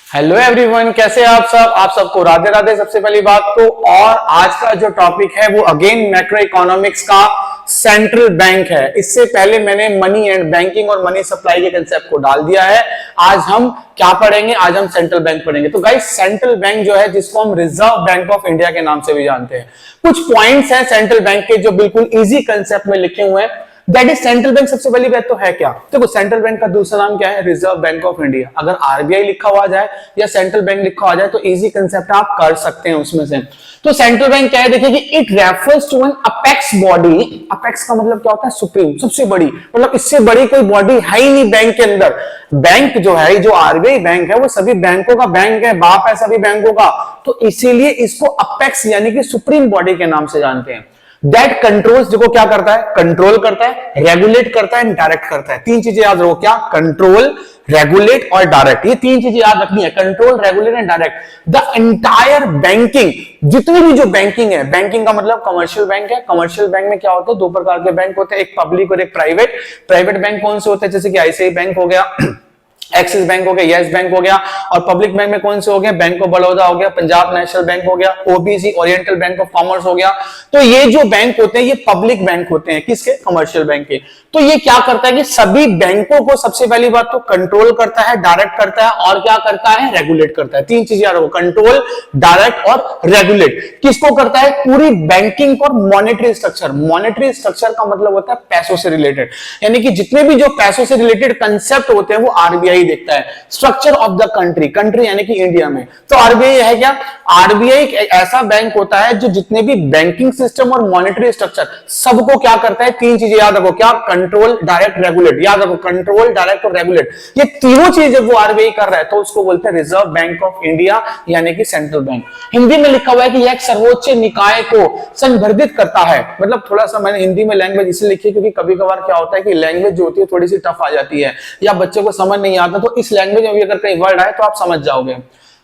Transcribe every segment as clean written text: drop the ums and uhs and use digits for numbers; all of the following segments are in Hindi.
हेलो एवरीवन, कैसे आप सब? आप सबको राधे राधे। सबसे पहली बात तो, और आज का जो टॉपिक है वो अगेन मैक्रो इकोनॉमिक्स का सेंट्रल बैंक है। इससे पहले मैंने मनी एंड बैंकिंग और मनी सप्लाई के कंसेप्ट को डाल दिया है। आज हम क्या पढ़ेंगे? आज हम सेंट्रल बैंक पढ़ेंगे। तो गाइस, सेंट्रल बैंक जो है, जिसको हम रिजर्व बैंक ऑफ इंडिया के नाम से भी जानते हैं, कुछ पॉइंट्स हैं सेंट्रल बैंक के जो बिल्कुल इजी कंसेप्ट में लिखे हुए हैं। That is central bank. सबसे पहली बात तो है क्या? देखो, सेंट्रल बैंक का दूसरा नाम क्या है? Reserve bank of India. अगर आरबीआई लिखा हुआ जाए या सेंट्रल बैंक लिखा हुआ जाए तो इजी कंसेप्ट आप कर सकते हैं उसमें से। तो सेंट्रल बैंक क्या है? देखिए कि it refers to an apex body. Apex का मतलब क्या होता है? सुप्रीम, सबसे बड़ी। मतलब इससे बड़ी कोई बॉडी है ही नहीं बैंक के अंदर। बैंक जो है, जो आरबीआई बैंक है, वो सभी बैंकों का बैंक है, बाप है सभी बैंकों का। तो इसीलिए इसको अपेक्स यानी कि सुप्रीम बॉडी के नाम से जानते हैं। दैट कंट्रोल्स, देखो क्या करता है? कंट्रोल करता है, रेगुलेट करता है, डायरेक्ट करता है। तीन चीजें याद रखो। क्या? कंट्रोल, रेगुलेट और डायरेक्ट। ये तीन चीजें याद रखनी है, control, regulate and direct. The entire banking, जितनी भी जो बैंकिंग है, बैंकिंग का मतलब कमर्शियल बैंक है। कमर्शियल बैंक में क्या होता है? दो प्रकार के बैंक होते हैं, एक पब्लिक और एक प्राइवेट। प्राइवेट बैंक कौन से होते हैं? जैसे कि आईसीआई बैंक हो गया, एक्सिस बैंक हो गया, यस बैंक हो गया। और पब्लिक बैंक में कौन से हो गए? बैंक ऑफ बड़ौदा हो गया, पंजाब नेशनल बैंक हो गया, OBC oriental bank of commerce हो गया। तो ये जो बैंक होते हैं ये पब्लिक बैंक होते हैं। किसके? कमर्शियल बैंक के। तो ये क्या करता है कि सभी बैंकों को सबसे पहली बात तो कंट्रोल करता है, डायरेक्ट करता है और क्या करता है? रेगुलेट करता है। तीन चीजें याद रखो, कंट्रोल, डायरेक्ट और रेगुलेट। किसको करता है? पूरी बैंकिंग और मॉनेटरी स्ट्रक्चर। मॉनेटरी स्ट्रक्चर का मतलब होता है पैसों से रिलेटेड, यानी कि जितने भी जो पैसों से रिलेटेड कंसेप्ट होते हैं वो आरबीआई देखता है। Structure of the country, country यानी कि इंडिया में। तो आरबीआई है क्या? आरबीआई एक ऐसा बैंक होता है जो जितने भी बैंकिंग सिस्टम और मॉनेटरी स्ट्रक्चर सबको क्या करता है? तीन चीजें याद रखो। क्या? Control, direct, regulate. याद रखो, कंट्रोल, डायरेक्ट और रेगुलेट। ये तीनों चीजें जब वो आरबीआई कर रहा है तो उसको बोलते हैं रिजर्व बैंक ऑफ इंडिया यानी कि सेंट्रल बैंक। हिंदी में लिखा हुआ है कि यह एक सर्वोच्च निकाय को संवर्धित करता है। मतलब थोड़ा सा मैंने हिंदी में लैंग्वेज इसलिए लिखी क्योंकि कभी कभार क्या होता है कि लैंग्वेज जो होती है थोड़ी सी टफ आ जाती है या बच्चे को समझ नहीं आता। तो इस लैंग्वेज में भी अगर कई वर्ड आए तो आप समझ जाओगे।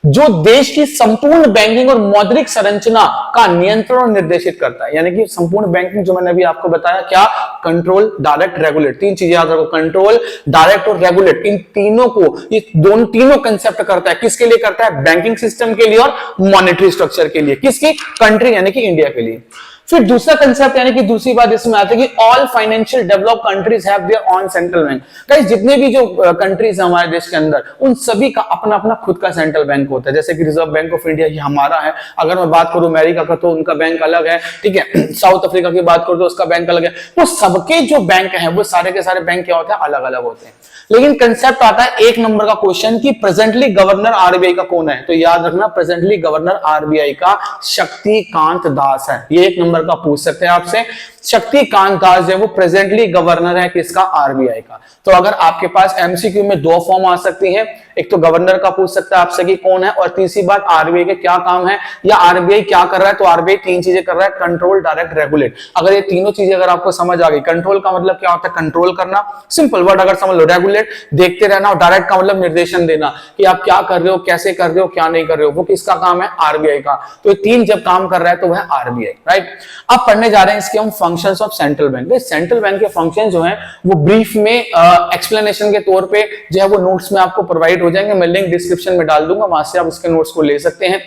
जो देश की संपूर्ण बैंकिंग और मौद्रिक संरचना का नियंत्रण और निर्देशित करता है, यानी कि संपूर्ण बैंकिंग जो मैंने अभी आपको बताया, क्या? Control, direct, regulate. तीन चीजें याद रखो, कंट्रोल, डायरेक्ट और रेगुलेट। इन तीनों को, ये दोनों तीनों कंसेप्ट करता है। किसके लिए करता है? बैंकिंग सिस्टम के लिए और मॉनेटरी स्ट्रक्चर के लिए। किसकी? कंट्री यानी कि इंडिया के लिए। फिर दूसरा कंसेप्ट यानी कि दूसरी बात इसमें आती है कि all financial develop countries have their on central bank. Guys, जितने भी जो कंट्रीज हैं हमारे देश के अंदर, उन सभी का अपना अपना खुद का सेंट्रल बैंक होता है। जैसे कि रिजर्व बैंक ऑफ इंडिया ये हमारा है। अगर मैं बात करूं अमेरिका का तो उनका बैंक अलग है, ठीक है। साउथ अफ्रीका की बात करूं तो उसका बैंक अलग है। तो सबके जो बैंक हैं वो सारे के सारे बैंक क्या होते हैं? अलग अलग होते हैं। लेकिन कंसेप्ट आता है एक नंबर का क्वेश्चन कि प्रेजेंटली गवर्नर आरबीआई का कौन है? तो याद रखना, प्रेजेंटली गवर्नर आरबीआई का शक्तिकांत दास है। ये एक नंबर का पूछ सकते हैं आपसे। शक्तिकांत दास जो वो प्रेजेंटली गवर्नर है किसका? आरबीआई का। तो अगर आपके पास एमसीक्यू में दो फॉर्म आ सकती हैं, एक तो गवर्नर का पूछ सकता है आपसे कि कौन है, और तीसरी बात आरबीआई के क्या काम है या आरबीआई क्या कर रहा है। तो आरबीआई तीन चीजें कर रहा है, कंट्रोल, डायरेक्ट, रेगुलेट। अगर ये तीनों चीजें अगर आपको समझ आ गई, कंट्रोल का मतलब क्या होता है? कंट्रोल करना, सिंपल वर्ड अगर समझ लो। रेगुलेट, देखते रहना। और डायरेक्ट का मतलब निर्देशन देना कि आप क्या कर रहे हो, कैसे कर रहे हो, क्या नहीं कर रहे हो। वो किसका काम है? आरबीआई का। तो ये तीन जब काम कर रहा है तो वह आरबीआई, राइट। अब पढ़ने जा रहे हैं इसके हम functions of central bank. Central bank के फंक्शन जो हैं वो ब्रीफ में एक्सप्लेनेशन के तौर पे जो है वो नोट्स में आपको प्रोवाइड हो जाएंगे। मैं लिंक डिस्क्रिप्शन में डाल दूंगा, वहां से आप उसके नोट्स को ले सकते हैं।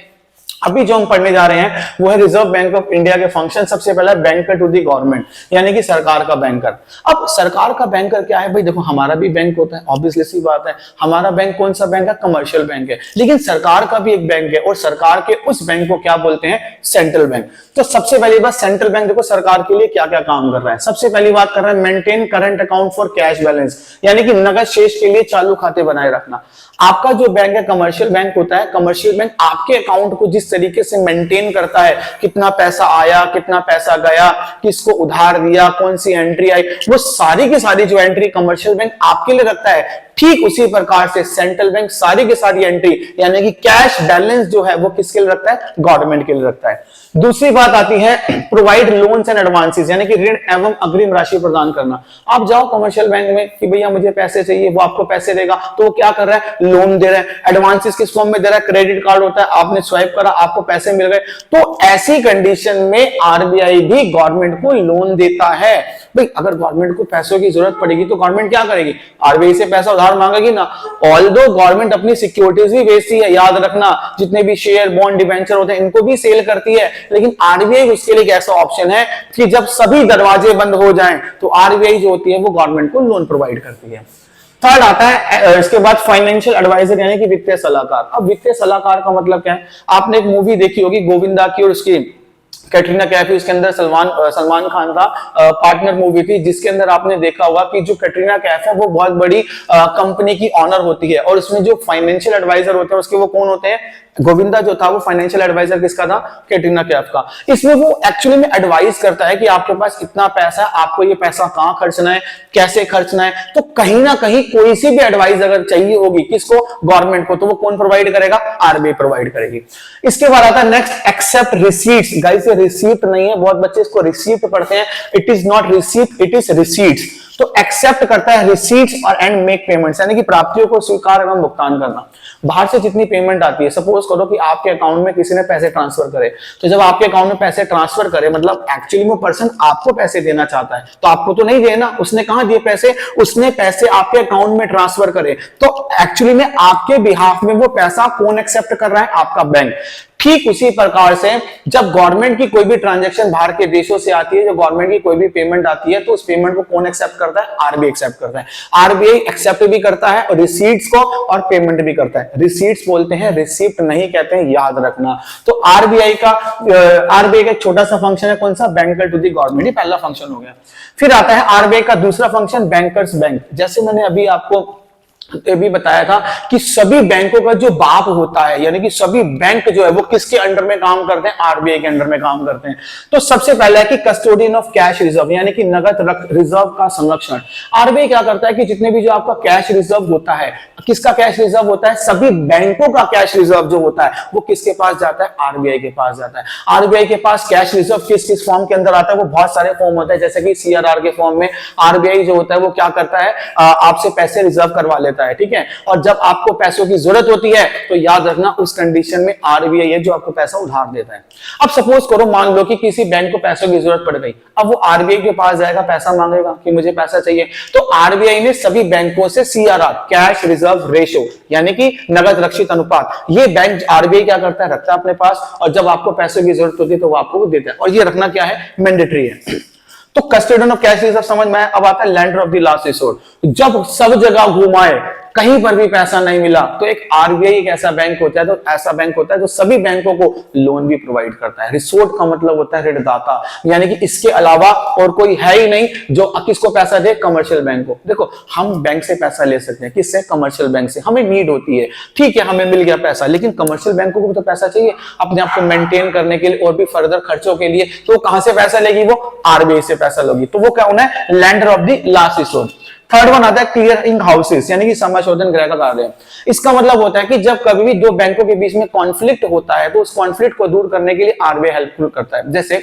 अभी जो हम पढ़ने जा रहे हैं वो है रिजर्व बैंक ऑफ इंडिया के फंक्शन। सबसे पहला बैंकर टू दी गवर्नमेंट, यानी कि सरकार का बैंकर। अब सरकार का बैंकर क्या है भाई? देखो, हमारा भी बैंक होता है, ऑब्वियसली सी बात है। हमारा बैंक कौन सा बैंक है? कमर्शियल बैंक है। लेकिन सरकार का भी एक बैंक है और सरकार के उस बैंक को क्या बोलते हैं? Central bank. तो सबसे पहली बात, सेंट्रल बैंक देखो सरकार के लिए क्या क्या काम कर रहा है। सबसे पहली बात कर रहा है maintain current account for cash balance, यानी कि नगद शेष के लिए चालू खाते बनाए रखना। आपका जो बैंक है कमर्शियल बैंक होता है, कमर्शियल बैंक आपके अकाउंट को जिस तरीके से मेंटेन करता है, कितना पैसा आया, कितना पैसा गया, किसको उधार दिया, कौन सी एंट्री आई, वो सारी की सारी जो एंट्री कमर्शियल बैंक आपके लिए रखता है। ठीक उसी प्रकार से सेंट्रल बैंक सारी की सारी एंट्री यानी कि कैश बैलेंस जो है वो किसके लिए रखता है? गवर्नमेंट के लिए रखता है। दूसरी बात आती है प्रोवाइड लोन्स एंड एडवांसेस, यानी कि ऋण एवं अग्रिम राशि प्रदान करना। आप जाओ कमर्शियल बैंक में कि भैया मुझे पैसे चाहिए, वो आपको पैसे देगा। तो वो क्या कर रहा है? लोन दे रहा है। एडवांसेस किस फॉर्म में दे रहा है? क्रेडिट कार्ड होता है, आपने स्वाइप करा, आपको पैसे मिल गए। तो ऐसी कंडीशन में आरबीआई भी गवर्नमेंट को लोन देता है। भाई अगर गवर्नमेंट को पैसों की जरूरत पड़ेगी तो गवर्नमेंट क्या करेगी, आरबीआई से पैसा उधार मांगेगी ना। ऑल्दो गवर्नमेंट अपनी सिक्योरिटीज भी बेचती है, याद रखना, जितने भी शेयर बॉन्ड डिबेंचर होते हैं इनको भी सेल करती है, लेकिन आरबीआई उसके लिए एक ऐसा ऑप्शन है कि जब सभी दरवाजे बंद हो जाएं तो आरबीआई जो होती है वो गवर्नमेंट को लोन प्रोवाइड करती है। थर्ड आता है इसके बाद फाइनेंशियल एडवाइजर यानी कि वित्तीय सलाहकार। अब वित्तीय सलाहकार का मतलब क्या है, आपने एक मूवी देखी होगी गोविंदा की और उसकी कैटरीना कैफ, उसके अंदर सलमान खान का पार्टनर मूवी थी, जिसके अंदर आपने देखा होगा कि जो कैटरीना कैफ है वो बहुत बड़ी कंपनी की ऑनर होती है और उसमें जो फाइनेंशियल एडवाइजर होते हैं उसके वो कौन होते हैं, गोविंदा जो था वो फाइनेंशियल एडवाइजर किसका था, कैटरीना कैफ का। इसमें वो एक्चुअली में एडवाइस करता है कि आपके पास इतना पैसा है, आपको ये पैसा कहां खर्चना है, कैसे खर्चना है। तो कहीं ना कहीं कोई सी भी एडवाइस अगर चाहिए होगी किसको, गवर्नमेंट को, तो वो कौन प्रोवाइड करेगा, आरबीआई प्रोवाइड करेगी। इसके बाद आता है नेक्स्ट एक्सेप्ट रिसीट्स। गाइस ये रिसीप्ट नहीं है, बहुत बच्चे इसको रिसीप्ट पढ़ते हैं, it is not receipt, it is receipts. तो एक्सेप्ट करता है रिसीट्स और एंड मेक पेमेंट्स, यानी कि प्राप्तियों को स्वीकार एवं भुगतान करना। बाहर से जितनी पेमेंट आती है, सपोज करो कि आपके अकाउंट में किसी ने पैसे ट्रांसफर करे, तो जब आपके अकाउंट में पैसे ट्रांसफर करे मतलब एक्चुअली वो पर्सन आपको पैसे देना चाहता है, तो आपको तो नहीं देना, उसने कहां दिए पैसे, उसने पैसे आपके अकाउंट में ट्रांसफर करे, तो एक्चुअली में आपके बिहाफ में वो पैसा कौन एक्सेप्ट कर रहा है, आपका बैंक। ठीक उसी प्रकार से जब गवर्नमेंट की कोई भी ट्रांजैक्शन बाहर के देशों से आती है, जब गवर्नमेंट की कोई भी पेमेंट आती है, तो उस पेमेंट को कौन एक्सेप्ट करता है, आरबीआई एक्सेप्ट करता है। आरबीआई एक्सेप्ट भी करता है और रिसीट्स को और पेमेंट भी करता है। रिसीट्स बोलते हैं, रिसिप्ट नहीं कहते हैं, याद रखना। तो आरबीआई का एक छोटा सा फंक्शन है, कौन सा, बैंकर टू द गवर्नमेंट, ये पहला फंक्शन हो गया। फिर आता है आरबीआई का दूसरा फंक्शन, बैंकर्स बैंक। जैसे मैंने अभी आपको भी बताया था कि सभी बैंकों का जो बाप होता है, यानी कि सभी बैंक जो है वो किसके अंडर में काम करते हैं, आरबीआई के अंडर में काम करते हैं। तो सबसे पहला है कि कस्टोडियन ऑफ कैश रिजर्व, यानी कि नगद रिजर्व का संरक्षण। आरबीआई क्या करता है कि जितने भी जो आपका कैश रिजर्व होता है, किसका कैश रिजर्व होता है, सभी बैंकों का कैश रिजर्व जो होता है वो किसके पास जाता है, आरबीआई के पास जाता है। आरबीआई के पास कैश रिजर्व किस किस फॉर्म के अंदर आता है, वो बहुत सारे फॉर्म होते हैं, जैसे कि सीआरआर के फॉर्म में आरबीआई जो होता है वो क्या करता है, आपसे पैसे रिजर्व करवा लेता है, ठीक है। और जब आपको पैसों की जरूरत होती है तो याद रखना उस कंडीशन में आरबीआई है जो आपको पैसा उधार देता है। अब सपोज करो, मान लो कि किसी बैंक को पैसों की जरूरत पड़ गई, अब वो आरबीआई के पास जाएगा, पैसा मांगेगा कि मुझे पैसा चाहिए, तो आरबीआई ने सभी बैंकों से सीआरआर, कैश रिजर्व रेशियो, यानी कि नगद रक्षित अनुपात, ये बैंक आरबीआई क्या करता है, रखता है अपने पास, और जब आपको पैसों की जरूरत होती है तो वो आपको देता है, और ये रखना क्या है, मैंडेटरी है। तो कस्टोडियन ऑफ कैश रिजर्व समझ में आया। अब आता है lender of the last resort. जब सब जगह घुमाए, कहीं पर भी पैसा नहीं मिला, तो एक आरबीआई एक ऐसा बैंक होता है, तो ऐसा बैंक होता है जो सभी बैंकों को लोन भी प्रोवाइड करता है। रिसोर्ट का मतलब होता है ऋणदाता, यानी कि इसके अलावा और कोई है ही नहीं जो किसको पैसा दे, कमर्शियल बैंक को। देखो हम बैंक से पैसा ले सकते हैं, किससे, कमर्शियल बैंक से, हमें नीड होती है, ठीक है, हमें मिल गया पैसा, लेकिन कमर्शियल बैंकों को भी तो पैसा चाहिए अपने आप को मेंटेन करने के लिए और भी फर्दर खर्चों के लिए, तो कहां से पैसा लेगी, वो आरबीआई से पैसा लेगी। तो वो क्या होना है, lender of the last resort. Third one आता है क्लियरिंग हाउसेस, यानी कि समाशोधन गृह का कार्य। इसका मतलब होता है कि जब कभी भी दो बैंकों के बीच में कॉन्फ्लिक्ट होता है तो उस कॉन्फ्लिक्ट को दूर करने के लिए आरबीआई हेल्पफुल करता है। जैसे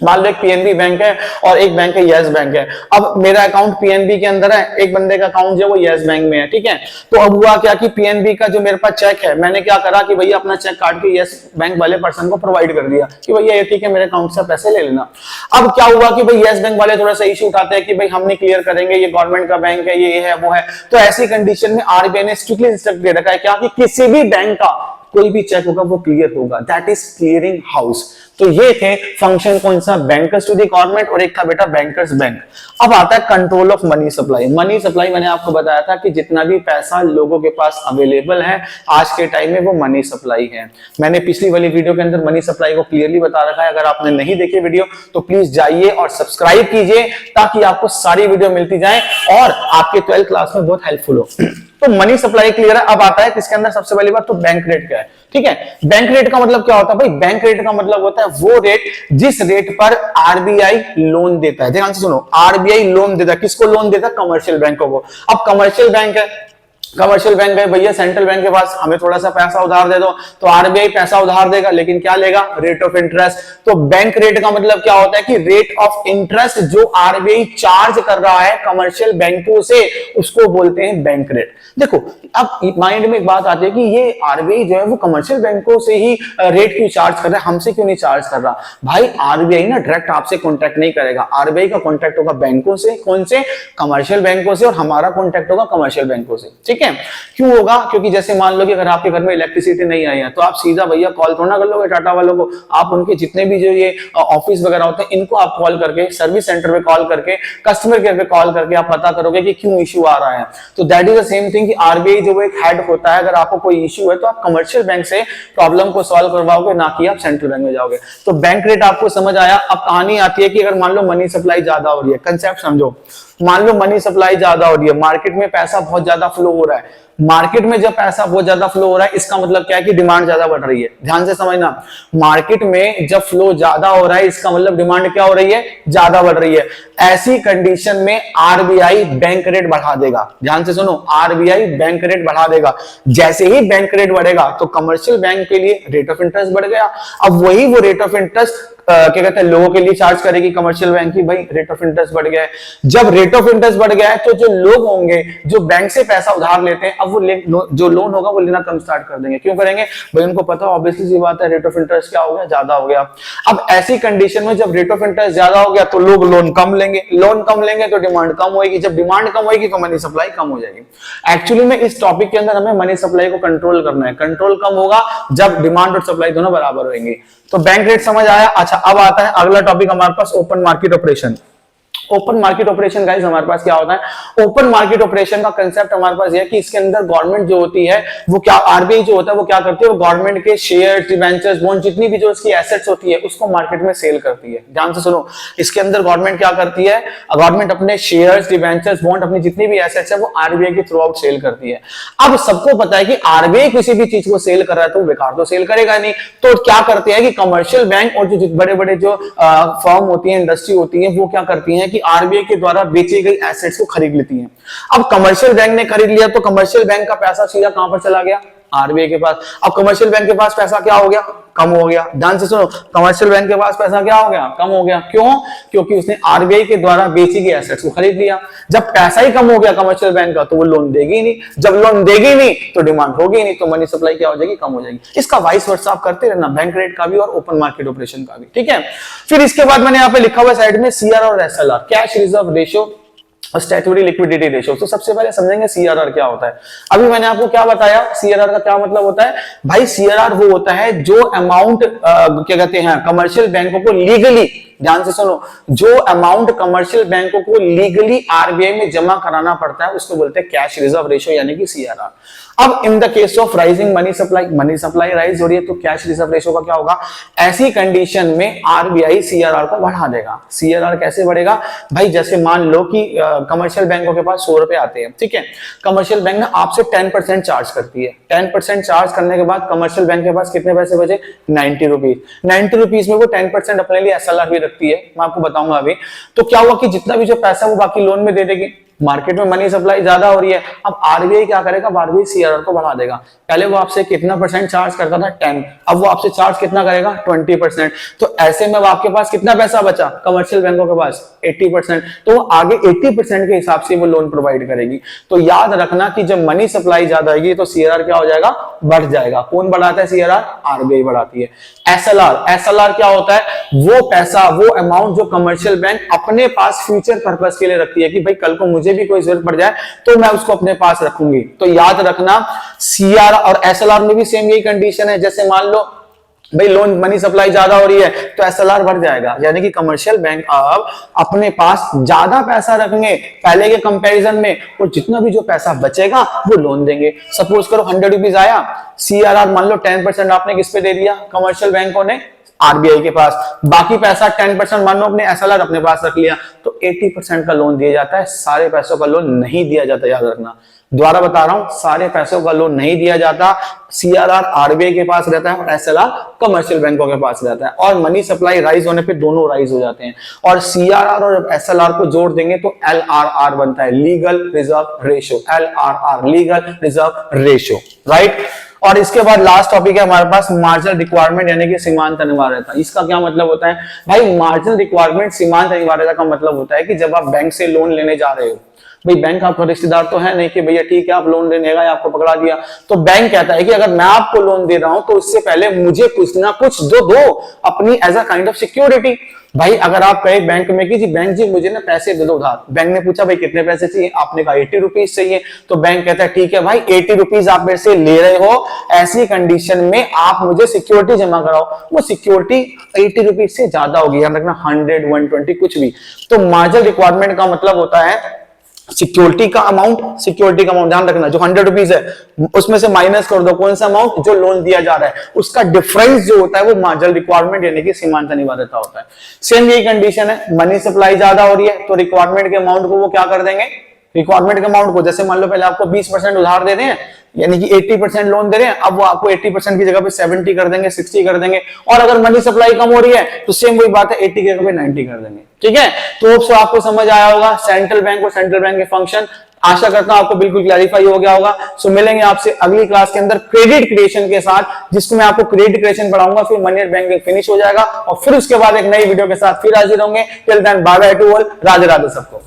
मान लो एक पीएनबी बैंक है और एक बैंक है यस बैंक है। अब मेरा अकाउंट पीएनबी के अंदर है, एक बंदे का अकाउंट जो वो यस बैंक में है, ठीक है। तो अब हुआ क्या कि पीएनबी का जो मेरे पास चेक है, मैंने क्या करा कि भैया अपना चेक काट के यस बैंक वाले पर्सन को प्रोवाइड कर दिया कि भैया ये ठीक है, मेरे अकाउंट से पैसे ले लेना। अब क्या हुआ कि भाई यस बैंक वाले थोड़ा सा इश्यू उठाते हैं कि भाई हम नहीं क्लियर करेंगे, ये गवर्नमेंट का बैंक है, ये है वो है। तो ऐसी कंडीशन में आरबीआई ने स्ट्रिक्टली इंस्ट्रक्ट दे रखा है क्या कि किसी भी बैंक का कोई भी चेक होगा वो क्लियर होगा, दैट इज क्लियरिंग हाउस। तो ये थे फंक्शन, कौन सा, बैंकर्स टू द गवर्नमेंट, और एक था बेटा बैंकर्स बैंक। अब आता है control of money supply. Money supply मैंने आपको बताया था कि जितना भी पैसा लोगों के पास अवेलेबल है आज के टाइम में वो मनी सप्लाई है। मैंने पिछली वाली वीडियो के अंदर मनी सप्लाई को क्लियरली बता रखा है। अगर आपने नहीं देखी वीडियो तो प्लीज जाइए और सब्सक्राइब कीजिए ताकि आपको सारी वीडियो मिलती जाए और आपके 12th क्लास में बहुत हेल्पफुल हो। तो मनी सप्लाई क्लियर है। अब आता है इसके अंदर सबसे पहली बात तो बैंक रेट क्या है, ठीक है। बैंक रेट का मतलब क्या होता है भाई, बैंक रेट का मतलब होता है वो रेट जिस रेट पर आरबीआई लोन देता है। ध्यान से सुनो, आरबीआई लोन देता है, किसको लोन देता है, कमर्शियल बैंकों को। अब कमर्शियल बैंक है कमर्शियल बैंक गए भैया सेंट्रल बैंक के पास, हमें थोड़ा सा पैसा उधार दे दो, तो आरबीआई पैसा उधार देगा, लेकिन क्या लेगा? Rate of interest. तो बैंक रेट का मतलब क्या होता है कि रेट ऑफ इंटरेस्ट जो आरबीआई चार्ज कर रहा है कमर्शियल बैंकों से, उसको बोलते हैं बैंक रेट। देखो अब माइंड में एक बात आती है कि ये आरबीआई जो है वो कमर्शियल बैंकों से ही रेट क्यों चार्ज कर रहा है, हमसे क्यों नहीं चार्ज कर रहा? भाई आरबीआई ना डायरेक्ट आपसे कॉन्टैक्ट नहीं करेगा, आरबीआई का कॉन्टैक्ट होगा बैंकों से। कौन से? कमर्शियल बैंकों से, और हमारा कॉन्टैक्ट होगा कमर्शियल बैंकों से। ठीक है, क्यों होगा? क्योंकि जैसे मान लो कि अगर आपके घर में इलेक्ट्रिसिटी नहीं आई है, तो आप सीधा भैया कॉल थोड़ा कर लोगे टाटा वालों को, आप उनके जितने भी जो ये ऑफिस वगैरह होते हैं इनको आप कॉल करके, सर्विस सेंटर पे कॉल करके, कस्टमर केयर पे कॉल करके आप पता करोगे कि क्यों इश्यू आ रहा है। तो that is the same thing कि आरबीआई जो एक हेड होता है, अगर आपको कोई इश्यू है तो आप कमर्शियल बैंक से प्रॉब्लम को सॉल्व करवाओगे, ना कि आप सेंट्रल बैंक में जाओगे। तो बैंक रेट आपको समझ आया। अब कहानी आती है कि अगर मान लो मनी सप्लाई ज्यादा हो रही है, कंसेप्ट समझो, मान लो मनी सप्लाई ज्यादा हो रही है, मार्केट में पैसा बहुत ज्यादा फ्लो हो रहा है, मार्केट में जब पैसा बहुत ज्यादा फ्लो हो रहा है इसका मतलब क्या है कि डिमांड ज्यादा बढ़ रही है। ध्यान से समझना, मार्केट में जब फ्लो ज्यादा हो रहा है इसका मतलब डिमांड क्या हो रही है? ज्यादा बढ़ रही है। ऐसी कंडीशन में आरबीआई बैंक रेट बढ़ा देगा। ध्यान से सुनो, आरबीआई बैंक रेट बढ़ा देगा। जैसे ही बैंक रेट बढ़ेगा तो कमर्शियल बैंक के लिए रेट ऑफ इंटरेस्ट बढ़ गया। अब वही वो रेट ऑफ इंटरेस्ट क्या कहते हैं लोगों के लिए चार्ज करेगी कमर्शियल बैंक की, भाई रेट ऑफ इंटरेस्ट बढ़ गया है। जब रेट ऑफ इंटरेस्ट बढ़ गया है तो जो लोग होंगे जो बैंक से पैसा उधार लेते हैं, अब वो जो लोन होगा वो लेना कम स्टार्ट कर देंगे। क्यों करेंगे? भाई उनको पता ऑब्वियसली सी बात है रेट ऑफ इंटरेस्ट क्या हो गया? ज्यादा हो गया। अब ऐसी कंडीशन में जब रेट ऑफ इंटरेस्ट ज्यादा हो गया तो लोग लोन कम लेंगे, लोन कम लेंगे तो डिमांड कम होगी, जब डिमांड कम होगी तो मनी सप्लाई कम हो जाएगी। एक्चुअली में इस टॉपिक के अंदर हमें मनी सप्लाई को कंट्रोल करना है। कंट्रोल कम होगा जब डिमांड और सप्लाई दोनों बराबर होंगे। तो बैंक रेट समझ आया। अच्छा अब आता है अगला टॉपिक हमारे पास, open market operation. Open market operation guys हमारे पास क्या होता है? ओपन मार्केट ऑपरेशन का कंसेप्ट हमारे पास यह है कि इसके अंदर गवर्नमेंट जो होती है वो क्या, आरबीआई जो होता है वो क्या करती है? वो गवर्नमेंट के शेयर, डिबेंचर्स, बॉन्ड, जितनी भी जो इसकी एसेट्स होती है उसको मार्केट में सेल करती है। ध्यान से सुनो, इसके अंदर गवर्नमेंट क्या करती है? गवर्नमेंट अपने शेयर्स, डिबेंचर्स, बॉन्ड, अपनी जितनी भी एसेट्स है वो आरबीआई के थ्रू आउट सेल करती है। अब सबको पता है कि आरबीआई किसी भी चीज को सेल कर रहा है तो बेकार तो सेल करेगा नहीं, तो क्या करते हैं कि कमर्शियल बैंक और जो बड़े बड़े जो फर्म होती है, इंडस्ट्री होती है, वो क्या करती है कि आरबीआई के द्वारा बेची गई एसेट्स को खरीद लेती हैं। अब कमर्शियल बैंक ने खरीद लिया तो कमर्शियल बैंक का पैसा सीधा कहां पर चला गया? आरबीआई के पास। अब कमर्शियल बैंक के पास पैसा क्या हो गया? कम हो गया। ध्यान से सुनो, कमर्शियल बैंक के पास पैसा क्या हो गया? कम हो गया। क्यों? क्योंकि उसने आरबीआई के द्वारा बेची गई एसेट्स को खरीद लिया। जब पैसा ही कम हो गया कमर्शियल बैंक का तो वो लोन देगी नहीं, जब लोन देगी नहीं तो डिमांड होगी नहीं, तो मनी सप्लाई क्या हो जाएगी? कम हो जाएगी। इसका वाइस वर्सा आप करते रहना, बैंक रेट का भी और ओपन मार्केट ऑपरेशन का भी। ठीक है, फिर इसके बाद मैंने यहाँ पे लिखा हुआ साइड में सीआरआर और एसएलआर, कैश रिजर्व रेशियो और स्टैट्यूटरी लिक्विडिटी रेशियो। तो सबसे पहले समझेंगे सीआरआर क्या होता है। अभी मैंने आपको क्या बताया सीआरआर का क्या मतलब होता है? भाई सीआरआर वो होता है जो अमाउंट क्या कहते हैं कमर्शियल बैंकों को लीगली, ध्यान से सुनो, जो अमाउंट कमर्शियल बैंकों को लीगली आरबीआई में जमा कराना पड़ता है उसको बोलते हैं कैश रिजर्व रेशियो यानी कि सीआरआर। अब in the case of rising money supply rise हो रही है तो कैश रिजर्व रेशियो का क्या होगा? ऐसी कंडीशन में आरबीआई सीआरआर को बढ़ा देगा। सीआरआर कैसे बढ़ेगा? भाई जैसे मान लो कि कमर्शियल बैंकों के पास 100 रुपए आते हैं, ठीक है, कमर्शियल बैंक ना आपसे 10% चार्ज करती है। 10% चार्ज करने के बाद कमर्शियल बैंक के पास कितने पैसे बचे? 90 रुपीज। 90 रुपीज में वो 10% अपने लिए एसएलआर भी रखती है, मैं आपको बताऊंगा अभी। तो क्या हुआ कि जितना भी जो पैसा वो बाकी लोन में दे देगी। मार्केट में मनी सप्लाई ज्यादा हो रही है, अब आरबीआई क्या करेगा? आरबीआई सीआरआर को बढ़ा देगा। पहले वो आपसे कितना परसेंट चार्ज करता था? 10, अब वो आपसे चार्ज कितना करेगा? 20%। तो ऐसे में आपके पास कितना पैसा बचा कमर्शियल बैंकों के पास? 80%। तो वो आगे 80% के हिसाब से वो लोन प्रोवाइड करेगी। तो याद रखना कि जब मनी सप्लाई ज्यादा आएगी तो सीआरआर क्या हो जाएगा? बढ़ जाएगा। कौन बढ़ाता है सीआरआर? आरबीआई बढ़ाती है। एसएलआर क्या होता है? वो पैसा, वो अमाउंट जो कमर्शियल बैंक अपने पास फ्यूचर पर्पस के लिए रखती है कि भाई कल को मुझे भी कोई जरूरत पड़ जाए तो मैं उसको अपने पास रखूंगी। तो याद रखना सीआरआर और एसएलआर में भी सेम यही कंडीशन है। जैसे मान लो भाई लोन मनी सप्लाई ज्यादा हो रही है तो एसएलआर बढ़ जाएगा, यानी कि कमर्शियल बैंक अब अपने पास ज्यादा पैसा रखेंगे पहले के कंपैरिजन में, और जितना भी जो पैसा बचेगा वो लोन देंगे। सपोज करो 100 रुपीज आया, सीआरआर मान लो 10% आपने किस पे दे दिया? कमर्शियल बैंकों ने आरबीआई के पास, बाकी पैसा 10% मान लो अपने एसएलआर अपने पास रख लिया, तो 80% का लोन दिया जाता है, सारे पैसों का लोन नहीं दिया जाता, याद रखना। दोबारा बता रहा हूं, सारे पैसों का लोन नहीं दिया जाता। सीआरआर आरबीआई के पास रहता है और एसएलआर कमर्शियल बैंकों के पास रहता है, और मनी सप्लाई राइज होने पे दोनों राइज हो जाते हैं। और सीआरआर और एसएलआर को जोड़ देंगे तो एलआरआर बनता है, legal reserve ratio, LRR legal reserve ratio, right. और इसके बाद लास्ट टॉपिक है हमारे पास मार्जिनल रिक्वायरमेंट यानी कि सीमांत अनिवार्यता। इसका क्या मतलब होता है भाई? मार्जिनल रिक्वायरमेंट सीमांत अनिवार्यता का मतलब होता है कि जब आप बैंक से लोन लेने जा रहे हो, भाई बैंक आपका रिश्तेदार तो है नहीं कि भैया ठीक है आप लोन लेने गए आपको पकड़ा दिया, तो बैंक कहता है कि अगर मैं आपको लोन दे रहा हूं तो इससे पहले मुझे कुछ ना कुछ दो अपनी as a kind of security. भाई अगर आप कहे बैंक में कि जी बैंक जी मुझे ना पैसे दे दो उधार, बैंक ने पूछा भाई कितने पैसे चाहिए, आपने कहा 80 रुपीज चाहिए, तो बैंक कहता है ठीक है भाई 80 रुपीज आप मेरे से ले रहे हो, ऐसी कंडीशन में आप मुझे सिक्योरिटी जमा कराओ। वो सिक्योरिटी 80 रुपीज से ज्यादा होगी, याद रखना 100, 120 कुछ भी। तो मार्जिनल रिक्वायरमेंट का मतलब होता है सिक्योरिटी का अमाउंट ध्यान रखना, जो 100 रुपीज है उसमें से माइनस कर दो कौन सा अमाउंट जो लोन दिया जा रहा है, उसका डिफरेंस जो होता है वो मार्जिनल रिक्वायरमेंट यानी कि सीमांत अनिवार्यता होता है। सेम यही कंडीशन है, मनी सप्लाई ज्यादा हो रही है तो रिक्वायरमेंट के अमाउंट को वो क्या कर देंगे, रिक्वायरमेंट के अमाउंट को, जैसे मान लो पहले आपको 20% उधार दे रहे हैं यानी कि 80% लोन दे रहे हैं, अब वो आपको 80% की जगह पे 70 कर देंगे, 60 कर देंगे। और अगर मनी सप्लाई कम हो रही है तो सेम वही बात है, 80 की जगह पे 90 कर देंगे। ठीक है, तो आपको समझ आया होगा सेंट्रल बैंक और सेंट्रल बैंक के फंक्शन। आशा करता हूं आपको बिल्कुल क्लैरिफाई हो गया होगा। सो मिलेंगे आपसे अगली क्लास के अंदर क्रेडिट क्रिएशन के साथ, जिसको मैं आपको क्रेडिट क्रिएशन पढ़ाऊंगा, फिर मनी बैंकिंग फिनिश हो जाएगा और फिर उसके बाद एक नई वीडियो के साथ फिर हाजिर होंगे। Till then bye bye to all, Radhe Radhe सबको।